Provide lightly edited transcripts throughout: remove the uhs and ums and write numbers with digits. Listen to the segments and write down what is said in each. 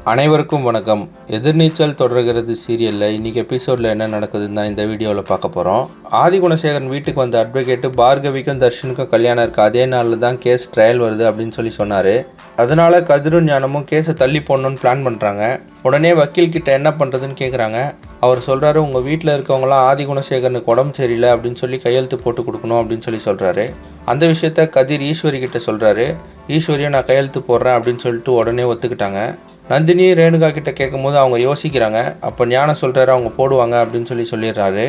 அனைவருக்கும் வணக்கம். எதிர்நீச்சல் தொடர்கிறது சீரியலில் இன்றைக்கி எபிசோடில் என்ன நடக்குதுன்னு தான் இந்த வீடியோவில் பார்க்க போகிறோம். ஆதிகுணசேகரன் வீட்டுக்கு வந்த அட்வொகேட்டு பார்கவிக்கும் தர்ஷனுக்கும் கல்யாணம் இருக்குது, அதே நாளில் தான் கேஸ் ட்ரையல் வருது அப்படின்னு சொன்னார். அதனால் கதிரும் ஞானமும் கேஸை தள்ளி போடணுன்னு பிளான் பண்ணுறாங்க. உடனே வக்கீல் கிட்ட என்ன பண்ணுறதுன்னு கேட்குறாங்க. அவர் சொல்கிறாரு, உங்கள் வீட்டில் இருக்கவங்களாம் ஆதிகுணசேகரனுக்கு உடம்பு சரியில்லை அப்படின்னு சொல்லி கையெழுத்து போட்டு கொடுக்கணும் அப்படின்னு சொல்கிறாரு. அந்த விஷயத்த கதிர் ஈஸ்வரி கிட்ட சொல்கிறாரு. ஈஸ்வரியை நான் கையெழுத்து போடுறேன் அப்படின்னு சொல்லிட்டு உடனே ஒத்துக்கிட்டாங்க. நந்தினி ரேணுகா கிட்ட கேட்கும்போது அவங்க யோசிக்கிறாங்க. அப்போ ஞானம் சொல்கிறாரு அவங்க போடுவாங்க அப்படின்னு சொல்லிடுறாரு.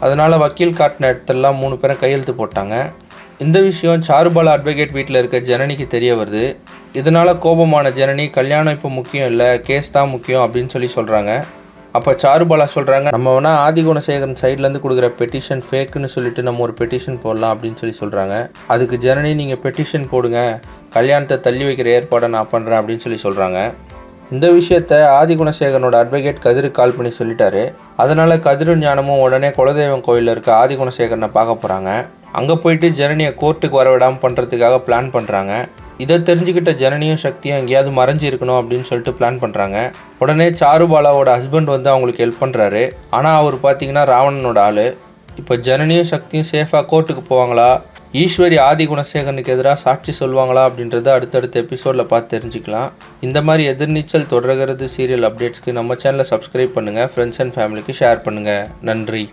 அதனால் வக்கீல் காட்டின இடத்துலலாம் 3 பேரும் கையெழுத்து போட்டாங்க. இந்த விஷயம் சாருபாலா அட்வொகேட் வீட்டில் இருக்க ஜனனிக்கு தெரிய வருது. இதனால் கோபமான ஜனனி, கல்யாணம் இப்போ முக்கியம் இல்லை, கேஸ் தான் முக்கியம் அப்படின்னு சொல்கிறாங்க. அப்போ சாருபாலா சொல்கிறாங்க, நம்ம வேணால் ஆதிகுணசேகரன் சைட்லேருந்து கொடுக்குற பெட்டிஷன் ஃபேக்குன்னு சொல்லிட்டு நம்ம ஒரு பெட்டிஷன் போடலாம் அப்படின்னு சொல்கிறாங்க. அதுக்கு ஜனனி, நீங்கள் பெட்டிஷன் போடுங்க, கல்யாணத்தை தள்ளி வைக்கிற ஏற்பாடை நான் பண்ணுறேன் அப்படின்னு சொல்கிறாங்க. இந்த விஷயத்த ஆதிகுணசேகரனோட அட்வொகேட் கதிருக்கு கால் பண்ணி சொல்லிட்டாரு. அதனால் கதிரும் ஞானமும் உடனே குலதெய்வம் கோயிலில் இருக்க ஆதிகுணசேகரனை பார்க்க போகிறாங்க. அங்கே போயிட்டு ஜனனியை கோர்ட்டுக்கு வரவிடாமல் பண்ணுறதுக்காக பிளான் பண்ணுறாங்க. இதை தெரிஞ்சுக்கிட்ட ஜனனியும் சக்தியும் எங்கேயாவது மறைஞ்சி இருக்கணும் அப்படின்னு சொல்லிட்டு பிளான் பண்ணுறாங்க. உடனே சாருபாலாவோட ஹஸ்பண்ட் வந்து அவங்களுக்கு ஹெல்ப் பண்ணுறாரு. ஆனால் அவர் பார்த்தீங்கன்னா ராவணனோட ஆள். இப்போ ஜனனியும் சக்தியும் சேஃபாக கோர்ட்டுக்கு போவாங்களா, ஈஸ்வரி ஆதிகுணசேகரனுக்கு எதிராக சாட்சி சொல்லுவாங்களா அப்படின்றத அடுத்தடுத்த எபிசோடில் பார்த்து தெரிஞ்சுக்கலாம். இந்த மாதிரி எதிர்நீச்சல் தொடர்கிறது சீரியல் அப்டேட்ஸ்க்கு நம்ம சேனலை சப்ஸ்கிரைப் பண்ணுங்கள், ஃப்ரெண்ட்ஸ் அண்ட் ஃபேமிலிக்கு ஷேர் பண்ணுங்கள். நன்றி.